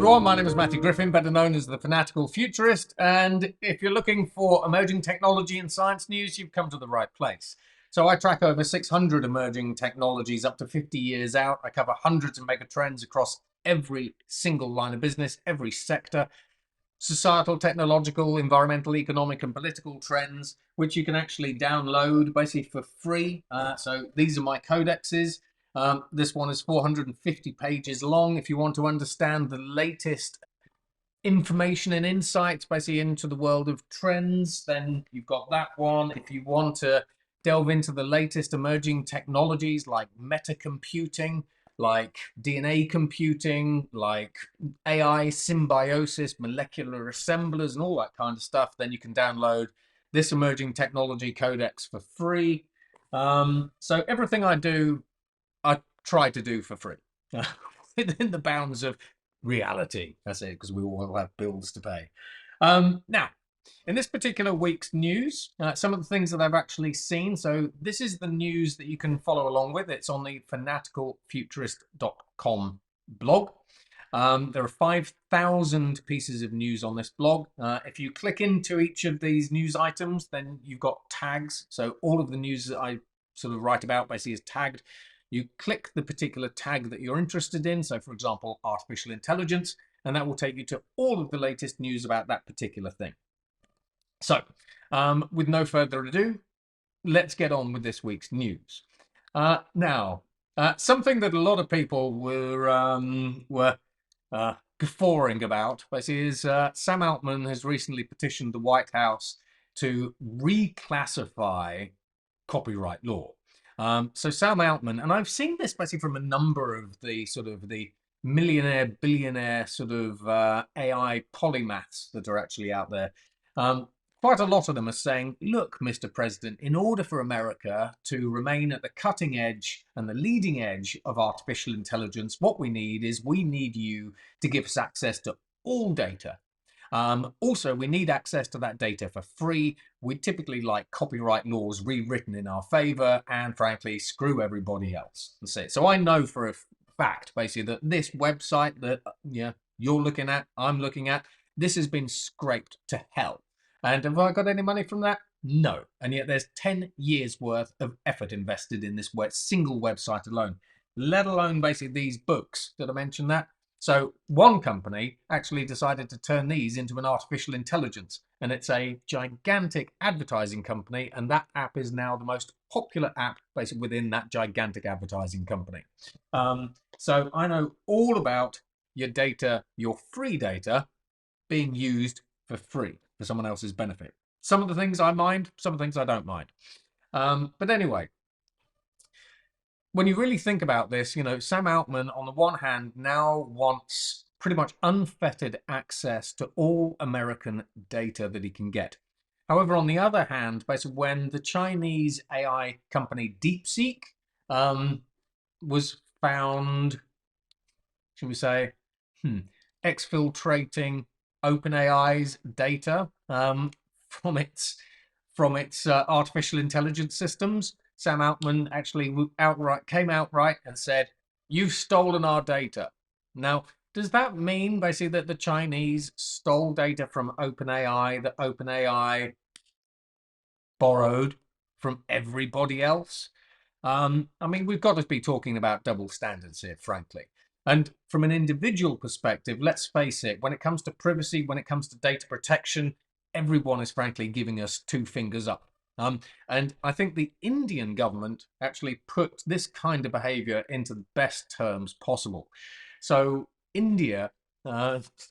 everyone, my name is Matthew Griffin, better known as the Fanatical Futurist, and if you're looking for emerging technology and science news, you've come to the right place. So I track over 600 emerging technologies up to 50 years out. I cover hundreds of mega trends across every single line of business, every sector, societal, technological, environmental, economic, and political trends, which you can actually download basically for free. So these are my codexes. This one is 450 pages long. If you want to understand the latest information and insights basically into the world of trends, then you've got that one. If you want to delve into the latest emerging technologies like metacomputing, like DNA computing, like AI symbiosis, molecular assemblers, and all that kind of stuff, then you can download this emerging technology codex for free. So everything I do, I try to do for free, within the bounds of reality. That's it, because we all have bills to pay. Now, in this particular week's news, some of the things that I've actually seen. So this is the news that you can follow along with. It's on the fanaticalfuturist.com blog. There are 5,000 pieces of news on this blog. If you click into each of these news items, then you've got tags. So all of the news that I sort of write about basically is tagged. You click the particular tag that you're interested in. So for example, artificial intelligence, and that will take you to all of the latest news about that particular thing. So with no further ado, let's get on with this week's news. Now, something that a lot of people were guffawing about basically is Sam Altman has recently petitioned the White House to reclassify copyright law. So Sam Altman, and I've seen this basically from a number of the sort of the millionaire, billionaire sort of AI polymaths that are actually out there. Quite a lot of them are saying, look, Mr. President, in order for America to remain at the cutting edge and the leading edge of artificial intelligence, what we need you to give us access to all data. Also, we need access to that data for free. We typically like copyright laws rewritten in our favor and, frankly, screw everybody else. That's it. So I know for a fact, basically, that this website that you're looking at, I'm looking at, this has been scraped to hell. And have I got any money from that? No. And yet there's 10 years worth of effort invested in this single website alone, let alone basically these books. Did I mention that? So one company actually decided to turn these into an artificial intelligence, and it's a gigantic advertising company, and that app is now the most popular app basically within that gigantic advertising company. So I know all about your data, your free data, being used for free for someone else's benefit. Some of the things I mind, some of the things I don't mind. But anyway, when you really think about this, Sam Altman, on the one hand, now wants pretty much unfettered access to all American data that he can get. However, on the other hand, basically when the Chinese AI company DeepSeek was found, should we say, exfiltrating OpenAI's data from its artificial intelligence systems, Sam Altman actually came outright and said, "You've stolen our data." Now, does that mean basically that the Chinese stole data from OpenAI, that OpenAI borrowed from everybody else? I mean, we've got to be talking about double standards here, frankly. And from an individual perspective, let's face it, when it comes to privacy, when it comes to data protection, everyone is frankly giving us two fingers up. And I think the Indian government actually put this kind of behavior into the best terms possible. So India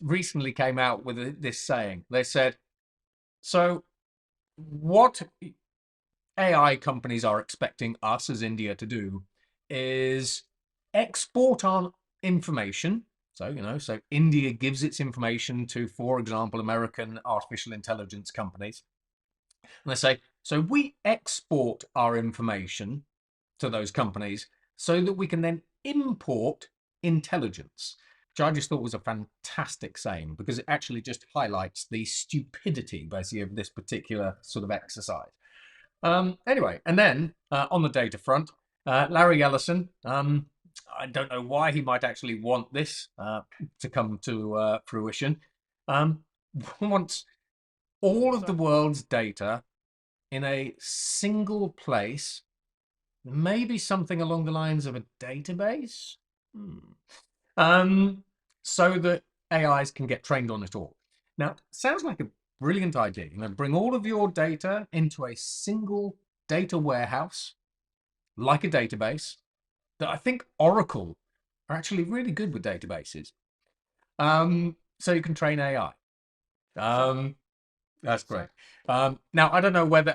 recently came out with this saying. They said, so what AI companies are expecting us as India to do is export our information. So, so India gives its information to, for example, American artificial intelligence companies. And they say, so we export our information to those companies so that we can then import intelligence, which I just thought was a fantastic saying, because it actually just highlights the stupidity, basically, of this particular sort of exercise. Anyway, and then on the data front, Larry Ellison I don't know why he might actually want this to come to fruition. Um, wants all of the world's data in a single place, maybe something along the lines of a database, so that AIs can get trained on it all. Now, sounds like a brilliant idea. Bring all of your data into a single data warehouse, like a database. That I think Oracle are actually really good with databases. So you can train AI. That's great. Now, I don't know whether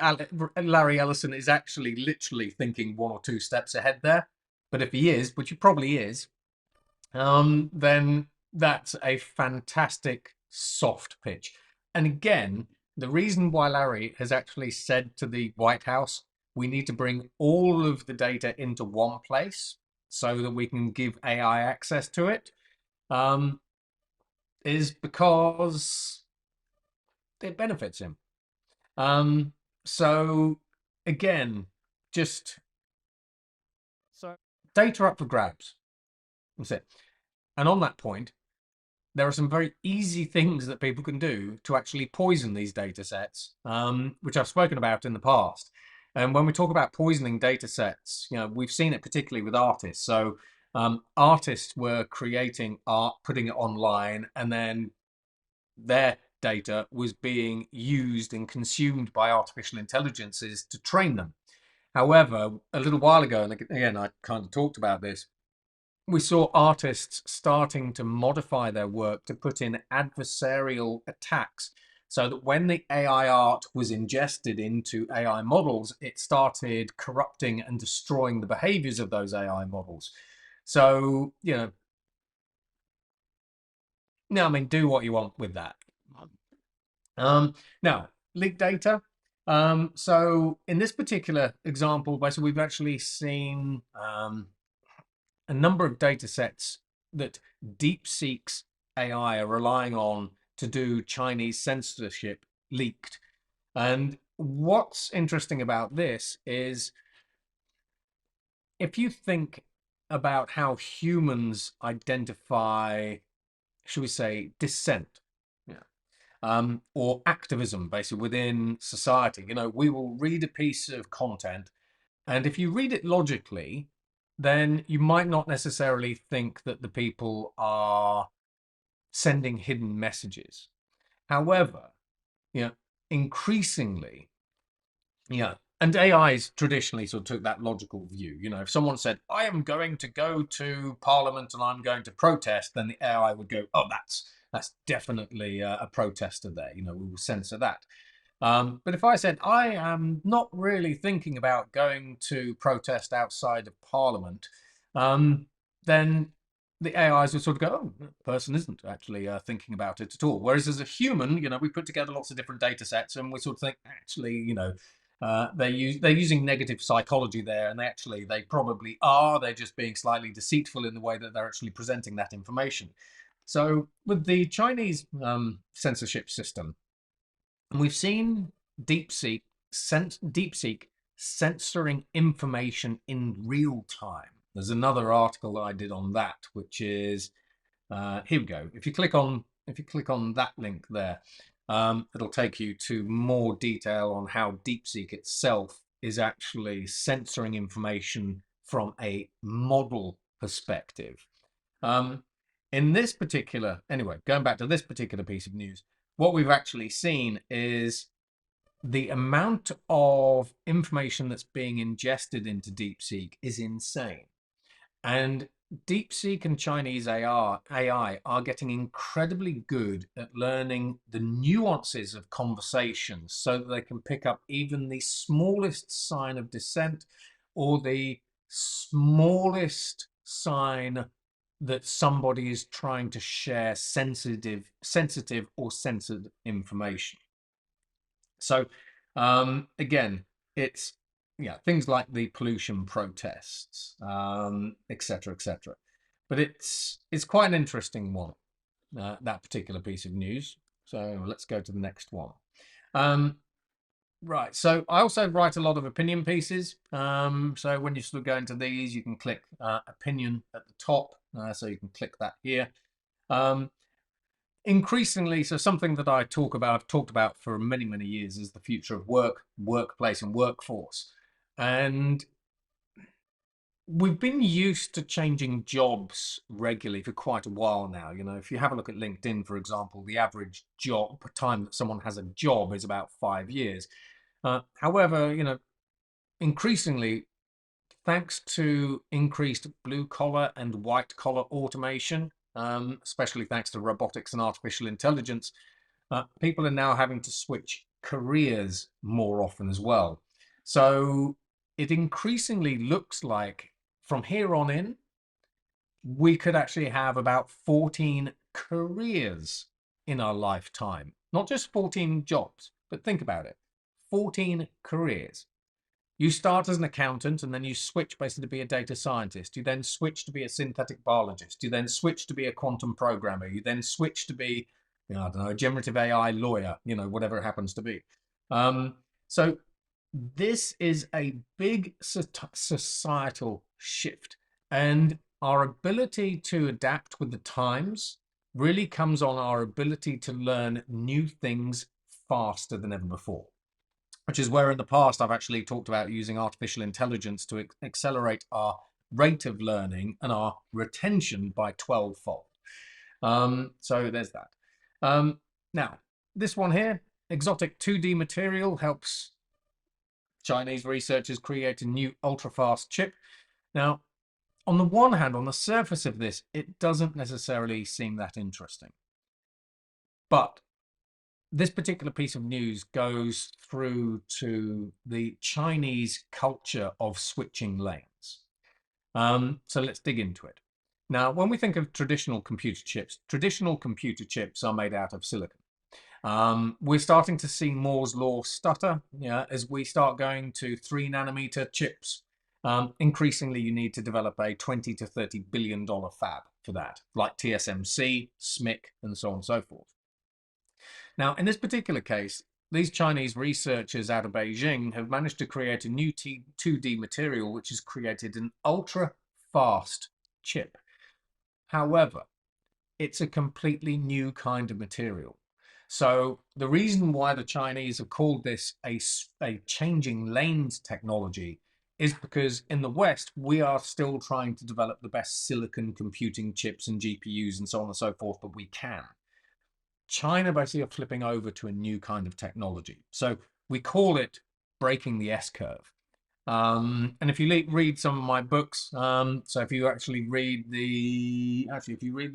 Larry Ellison is actually literally thinking 1 or 2 steps ahead there, but if he is, which he probably is, then that's a fantastic soft pitch. And again, the reason why Larry has actually said to the White House, we need to bring all of the data into one place so that we can give AI access to it, is because it benefits him. So again, just data up for grabs. That's it. And on that point, there are some very easy things that people can do to actually poison these data sets, which I've spoken about in the past. And when we talk about poisoning data sets, we've seen it particularly with artists. So artists were creating art, putting it online, and then their data was being used and consumed by artificial intelligences to train them. However, a little while ago, and again, I kind of talked about this, we saw artists starting to modify their work to put in adversarial attacks so that when the AI art was ingested into AI models, it started corrupting and destroying the behaviors of those AI models. So, I mean, do what you want with that. Now, leaked data. So in this particular example, basically, we've actually seen a number of data sets that DeepSeek's AI are relying on to do Chinese censorship leaked. And what's interesting about this is if you think about how humans identify, should we say, dissent, or activism, basically, within society. We will read a piece of content, and if you read it logically, then you might not necessarily think that the people are sending hidden messages. However, increasingly, and AIs traditionally sort of took that logical view. If someone said, I am going to go to Parliament and I'm going to protest, then the AI would go, oh, that's definitely a protester there. We will censor that. But if I said, I am not really thinking about going to protest outside of Parliament, then the AIs would sort of go, oh, the person isn't actually thinking about it at all. Whereas as a human, we put together lots of different data sets and we sort of think, actually, they're using negative psychology there, and they probably are. They're just being slightly deceitful in the way that they're actually presenting that information. So with the Chinese censorship system, we've seen DeepSeek censoring information in real time. There's another article that I did on that, which is here we go. If you click on that link there, it'll take you to more detail on how DeepSeek itself is actually censoring information from a model perspective. In this particular, anyway, going back to this particular piece of news, what we've actually seen is the amount of information that's being ingested into DeepSeek is insane. And DeepSeek and Chinese AI are getting incredibly good at learning the nuances of conversations so that they can pick up even the smallest sign of dissent or the smallest sign that somebody is trying to share sensitive or censored information. So again, it's things like the pollution protests, etc., etc. But it's quite an interesting one, that particular piece of news. So let's go to the next one. Right. So I also write a lot of opinion pieces. So when you sort of go into these, you can click opinion at the top. So you can click that here. Um, Increasingly, so something that I've talked about for many, many years is the future of work, workplace, and workforce. And we've been used to changing jobs regularly for quite a while now. You know, if you have a look at LinkedIn, for example, the average job time that someone has a job is about 5 years. However, you know, increasingly, thanks to increased blue collar and white collar automation, especially thanks to robotics and artificial intelligence, people are now having to switch careers more often as well. So it increasingly looks like from here on in, we could actually have about 14 careers in our lifetime, not just 14 jobs, but think about it, 14 careers. You start as an accountant and then you switch basically to be a data scientist. You then switch to be a synthetic biologist. You then switch to be a quantum programmer. You then switch to be, you know, I don't know, a generative AI lawyer, you know, whatever it happens to be. So this is a big societal shift. And our ability to adapt with the times really comes on our ability to learn new things faster than ever before, which is where in the past I've actually talked about using artificial intelligence to accelerate our rate of learning and our retention by 12-fold. So there's that. Now, this one here, exotic 2D material helps Chinese researchers create a new ultra-fast chip. Now, on the one hand, on the surface of this, it doesn't necessarily seem that interesting. But this particular piece of news goes through to the Chinese culture of switching lanes. So let's dig into it. Now, when we think of traditional computer chips are made out of silicon. We're starting to see Moore's law stutter, as we start going to 3 nanometer chips. Increasingly, you need to develop a $20 to $30 billion fab for that, like TSMC, SMIC, and so on and so forth. Now, in this particular case, these Chinese researchers out of Beijing have managed to create a new 2D material which has created an ultra-fast chip. However, it's a completely new kind of material. So the reason why the Chinese have called this a changing lanes technology is because in the West, we are still trying to develop the best silicon computing chips and GPUs and so on and so forth that we can. China basically are flipping over to a new kind of technology. So we call it breaking the S-curve. And if you read some of my books, so if you actually read the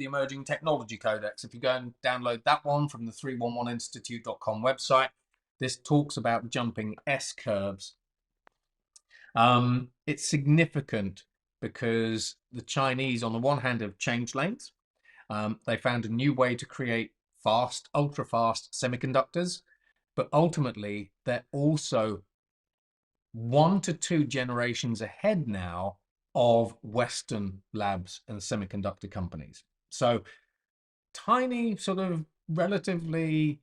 Emerging Technology Codex, if you go and download that one from the 311institute.com website, this talks about jumping S-curves. It's significant because the Chinese, on the one hand, have changed lanes. They found a new way to create fast, ultra-fast semiconductors, but ultimately they're also 1 to 2 generations ahead now of Western labs and semiconductor companies. So tiny, sort of relatively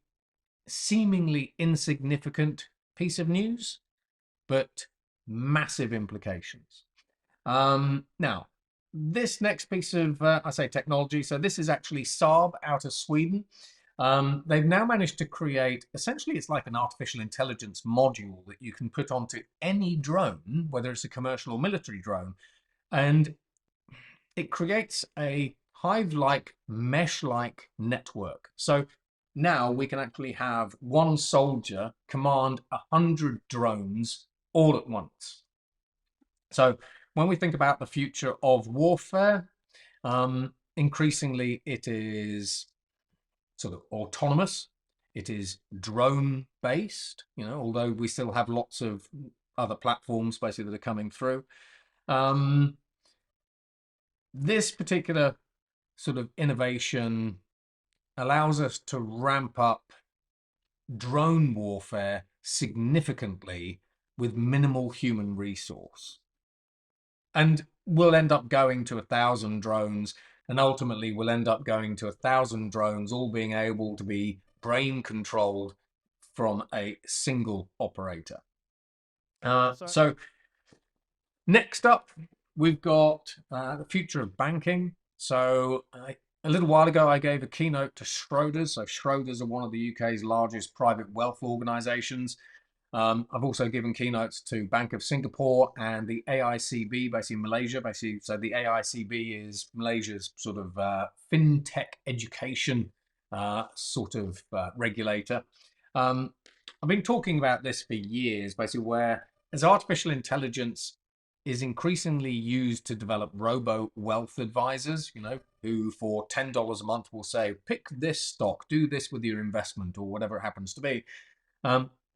seemingly insignificant piece of news, but massive implications. Now, this next piece of, I say technology, so this is actually Saab out of Sweden. They've now managed to create, essentially it's like an artificial intelligence module that you can put onto any drone, whether it's a commercial or military drone, and it creates a hive-like, mesh-like network. So now we can actually have one soldier command 100 drones all at once. So when we think about the future of warfare, increasingly it is sort of autonomous. It is drone based, although we still have lots of other platforms basically that are coming through. This particular sort of innovation allows us to ramp up drone warfare significantly with minimal human resource. And we'll end up going to 1,000 drones, and ultimately we'll end up going to 1,000 drones all being able to be brain controlled from a single operator. So next up, we've got the future of banking. So a little while ago, I gave a keynote to Schroders. So Schroders are one of the UK's largest private wealth organisations. I've also given keynotes to Bank of Singapore and the AICB, basically in Malaysia. Basically, so the AICB is Malaysia's sort of fintech education sort of regulator. I've been talking about this for years, basically, where as artificial intelligence is increasingly used to develop robo wealth advisors, who for $10 a month will say, pick this stock, do this with your investment or whatever it happens to be.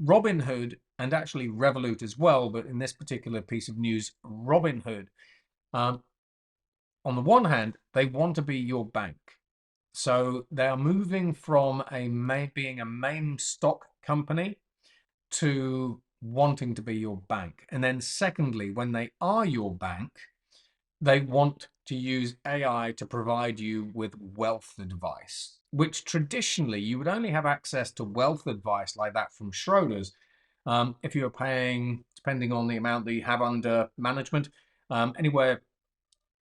RobinHood, and actually Revolut as well, but in this particular piece of news, RobinHood, on the one hand, they want to be your bank. So they are moving from being a main stock company to wanting to be your bank. And then secondly, when they are your bank, they want to use AI to provide you with wealth advice, which traditionally you would only have access to wealth advice like that from Schroders if you were paying, depending on the amount that you have under management, anywhere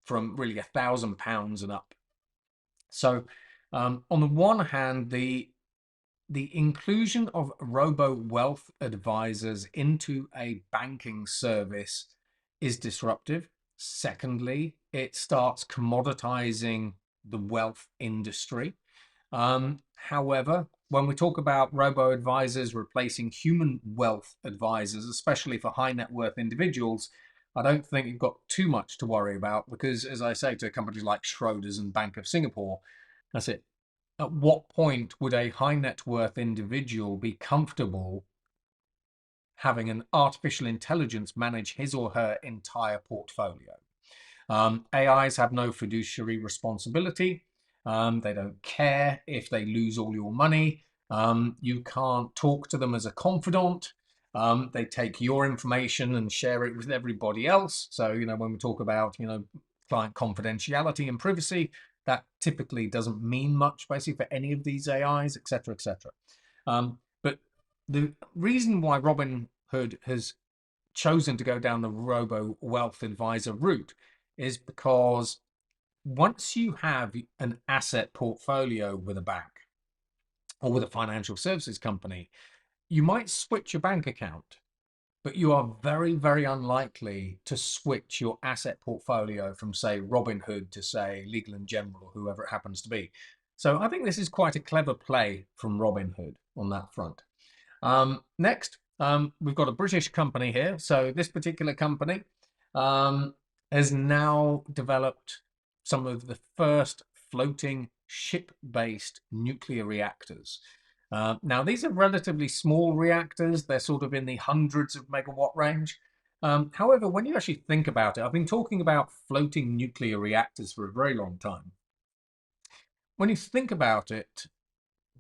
from really £1,000 and up. So on the one hand, the inclusion of robo wealth advisors into a banking service is disruptive. Secondly, it starts commoditizing the wealth industry. However, when we talk about robo advisors replacing human wealth advisors, especially for high net worth individuals, I don't think you've got too much to worry about because, as I say to companies like Schroders and Bank of Singapore, that's it. At what point would a high net worth individual be comfortable having an artificial intelligence manage his or her entire portfolio? AIs have no fiduciary responsibility. They don't care if they lose all your money. You can't talk to them as a confidant. They take your information and share it with everybody else. So, when we talk about, client confidentiality and privacy, that typically doesn't mean much basically for any of these AIs, etc., etc. But the reason why RobinHood has chosen to go down the robo wealth advisor route is because once you have an asset portfolio with a bank or with a financial services company, you might switch your bank account, but you are very, very unlikely to switch your asset portfolio from, say, Robinhood to, say, Legal & General or whoever it happens to be. So I think this is quite a clever play from Robinhood on that front. Next, we've got a British company here. So this particular company has now developed some of the first floating ship-based nuclear reactors. Now, these are relatively small reactors. They're sort of in the hundreds of megawatt range. However, when you actually think about it, I've been talking about floating nuclear reactors for a very long time. When you think about it,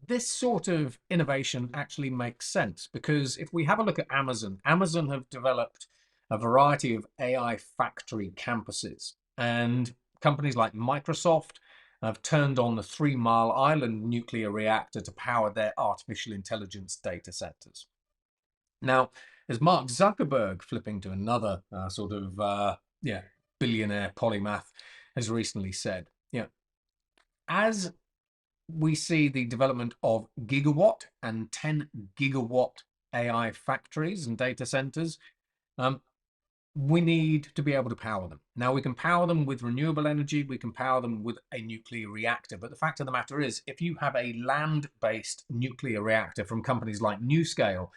this sort of innovation actually makes sense because if we have a look at Amazon have developed a variety of AI factory campuses, and companies like Microsoft have turned on the 3 Mile Island nuclear reactor to power their artificial intelligence data centers. Now, as Mark Zuckerberg, flipping to another billionaire polymath, has recently said, as we see the development of gigawatt and 10 gigawatt AI factories and data centers, we need to be able to power them. Now, we can power them with renewable energy, we can power them with a nuclear reactor, but the fact of the matter is, if you have a land-based nuclear reactor from companies like NuScale,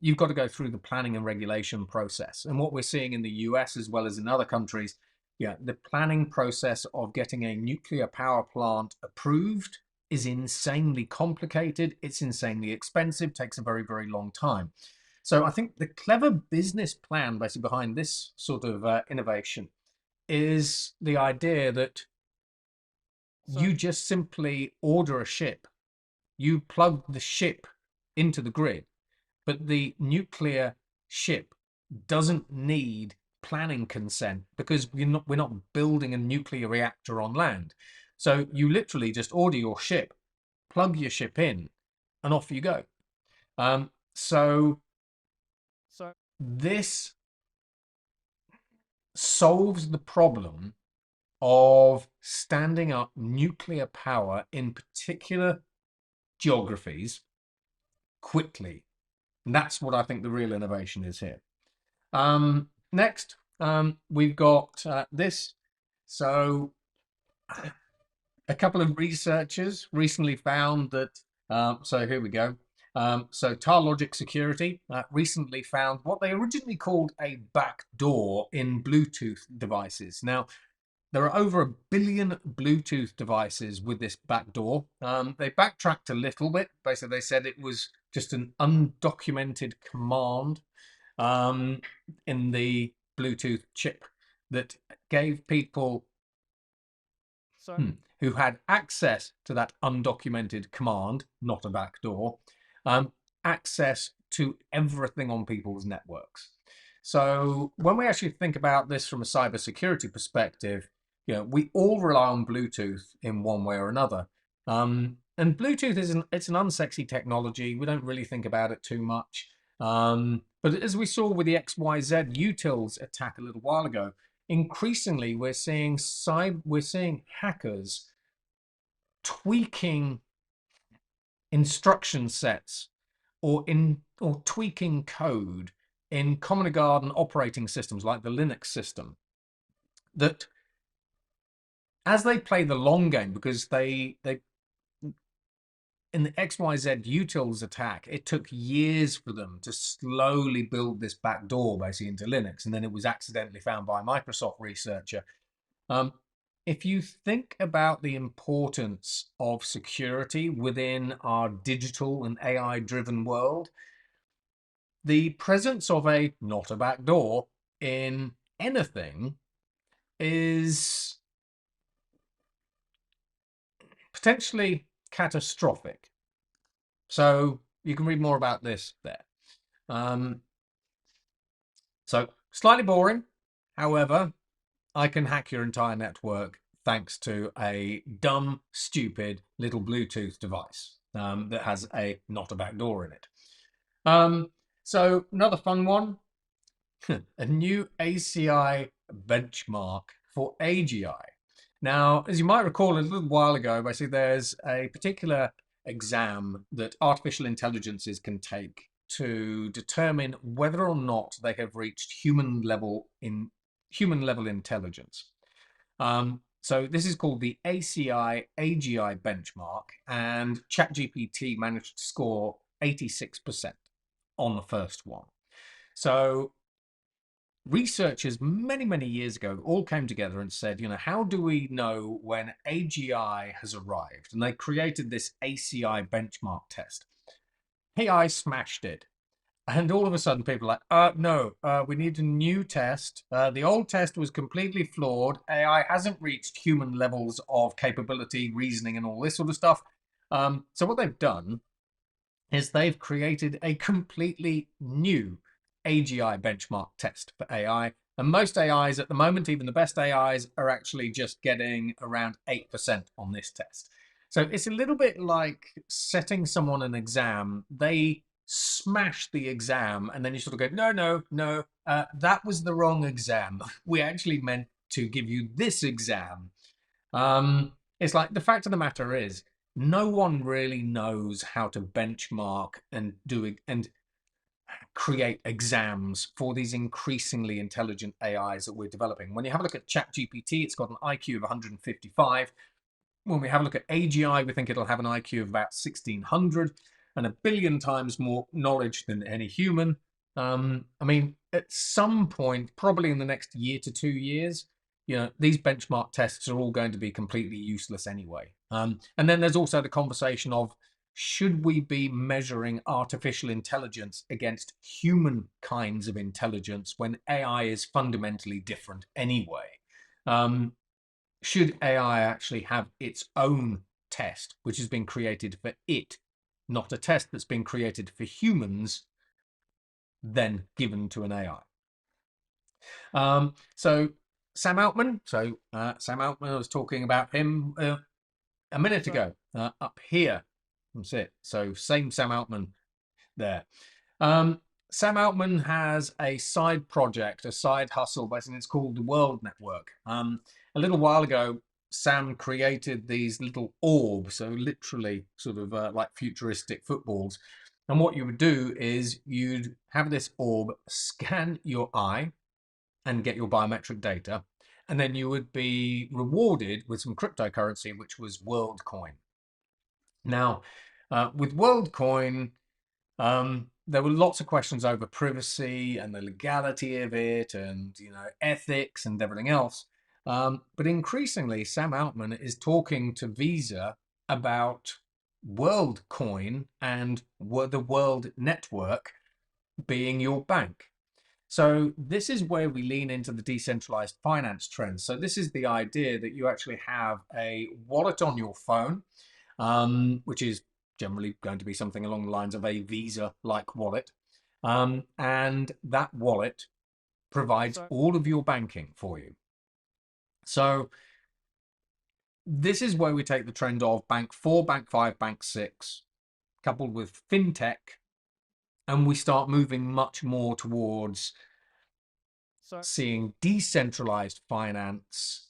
you've got to go through the planning and regulation process. And what we're seeing in the US as well as in other countries, the planning process of getting a nuclear power plant approved is insanely complicated, it's insanely expensive, takes a very, very long time. So I think the clever business plan basically behind this sort of innovation is the idea that you just simply order a ship, you plug the ship into the grid, but the nuclear ship doesn't need planning consent because we're not building a nuclear reactor on land. So you literally just order your ship, plug your ship in, and off you go. So this solves the problem of standing up nuclear power in particular geographies quickly. And that's what I think the real innovation is here. Next, we've got this. So a couple of researchers recently found that, so here we go. So Tarlogic Security recently found what they originally called a backdoor in Bluetooth devices. Now, there are over 1 billion Bluetooth devices with this backdoor. They backtracked a little bit. Basically, they said it was just an undocumented command in the Bluetooth chip that gave people who had access to that undocumented command, not a backdoor, access to everything on people's networks. So when we actually think about this from a cybersecurity perspective, we all rely on Bluetooth in one way or another. And Bluetooth it's an unsexy technology. We don't really think about it too much. But as we saw with the XYZ utils attack a little while ago, increasingly we're seeing hackers tweaking instruction sets or tweaking code in common and garden operating systems like the Linux system, that as they play the long game, because they in the XYZ utils attack, it took years for them to slowly build this backdoor basically into Linux, and then it was accidentally found by a Microsoft researcher. If you think about the importance of security within our digital and AI-driven world, the presence of not a backdoor in anything is potentially catastrophic. So you can read more about this there. So slightly boring. However, I can hack your entire network thanks to a dumb, stupid little Bluetooth device that has not a backdoor in it. So another fun one, a new ACI benchmark for AGI. Now, as you might recall a little while ago, basically there's a particular exam that artificial intelligences can take to determine whether or not they have reached human level intelligence. So this is called the ACI AGI benchmark, and ChatGPT managed to score 86% on the first one. So researchers many years ago all came together and said, how do we know when AGI has arrived? And they created this ACI benchmark test. AI smashed it. And all of a sudden people are like, no, we need a new test. The old test was completely flawed. AI hasn't reached human levels of capability, reasoning, and all this sort of stuff. So what they've done is they've created a completely new AGI benchmark test for AI. And most AIs at the moment, even the best AIs, are actually just getting around 8% on this test. So it's a little bit like setting someone an exam. They smash the exam and then you sort of go, no, that was the wrong exam. We actually meant to give you this exam. It's like, the fact of the matter is, no one really knows how to benchmark and create exams for these increasingly intelligent AIs that we're developing. When you have a look at ChatGPT, it's got an IQ of 155. When we have a look at AGI, we think it'll have an IQ of about 1600 and 1 billion times more knowledge than any human. I mean, at some point, probably in the next year to 2 years, these benchmark tests are all going to be completely useless anyway. And then there's also the conversation of, should we be measuring artificial intelligence against human kinds of intelligence when AI is fundamentally different anyway? Should AI actually have its own test, which has been created for it, not a test that's been created for humans, then given to an AI? So Sam Altman. Sam Altman, I was talking about him a minute ago, up here. That's it. So same Sam Altman there. Sam Altman has a side project, a side hustle, basically it's called the World Network. A little while ago, Sam created these little orbs, so literally sort of like futuristic footballs. And what you would do is you'd have this orb scan your eye and get your biometric data, and then you would be rewarded with some cryptocurrency, which was WorldCoin. Now, with WorldCoin, there were lots of questions over privacy and the legality of it, and ethics and everything else. But increasingly, Sam Altman is talking to Visa about WorldCoin and the World Network being your bank. So this is where we lean into the decentralized finance trends. So this is the idea that you actually have a wallet on your phone, which is generally going to be something along the lines of a Visa-like wallet. And that wallet provides all of your banking for you. So this is where we take the trend of Bank 4, Bank 5, Bank 6, coupled with FinTech, and we start moving much more towards seeing decentralized finance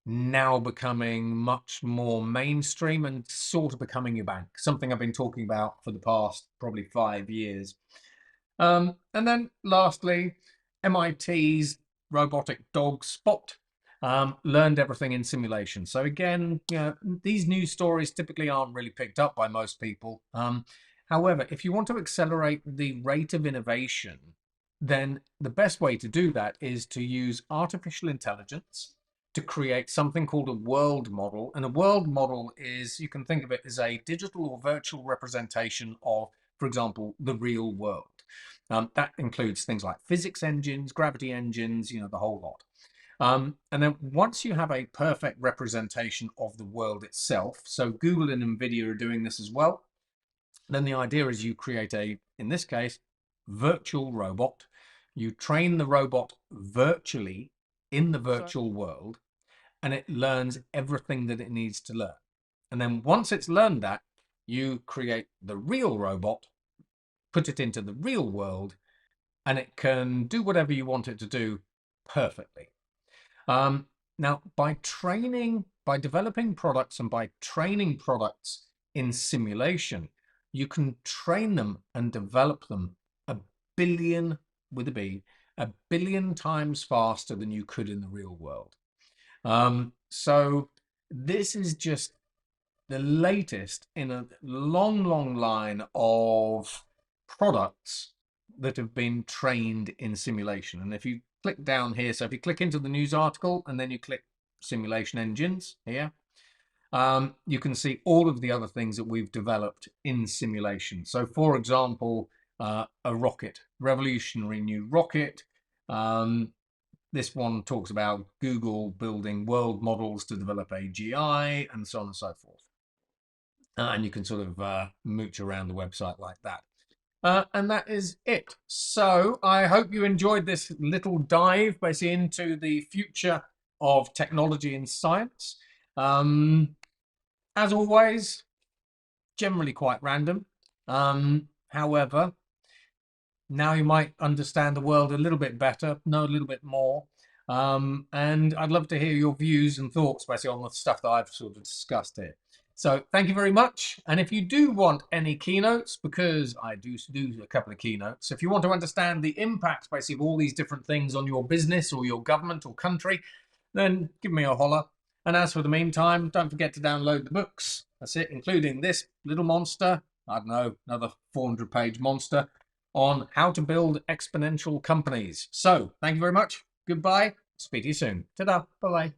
now becoming much more mainstream and sort of becoming your bank, something I've been talking about for the past probably 5 years. And then lastly, MIT's robotic dog Spot learned everything in simulation. So again, these news stories typically aren't really picked up by most people. However, if you want to accelerate the rate of innovation, then the best way to do that is to use artificial intelligence to create something called a world model. And a world model is, you can think of it as a digital or virtual representation of, for example, the real world. That includes things like physics engines, gravity engines, the whole lot. And then once you have a perfect representation of the world itself, so Google and NVIDIA are doing this as well, then the idea is you create in this case, virtual robot. You train the robot virtually in the virtual world, and it learns everything that it needs to learn. And then once it's learned that, you create the real robot, put it into the real world, and it can do whatever you want it to do perfectly. Now, by developing products and by training products in simulation, you can train them and develop them a billion, with a B, a billion times faster than you could in the real world. So this is just the latest in a long, long line of products that have been trained in simulation. And if you click down here, so if you click into the news article and then you click simulation engines here, you can see all of the other things that we've developed in simulation. So for example, a rocket, revolutionary new rocket. This one talks about Google building world models to develop AGI and so on and so forth. And you can sort of mooch around the website like that. And that is it. So I hope you enjoyed this little dive basically into the future of technology and science. As always, generally quite random. However, now you might understand the world a little bit better, know a little bit more. And I'd love to hear your views and thoughts basically on the stuff that I've sort of discussed here. So thank you very much. And if you do want any keynotes, because I do a couple of keynotes, if you want to understand the impact basically of all these different things on your business or your government or country, then give me a holler. And as for the meantime, don't forget to download the books. That's it, including this little monster, I don't know, another 400-page monster on how to build exponential companies. So thank you very much. Goodbye. Speak to you soon. Ta-da. Bye-bye.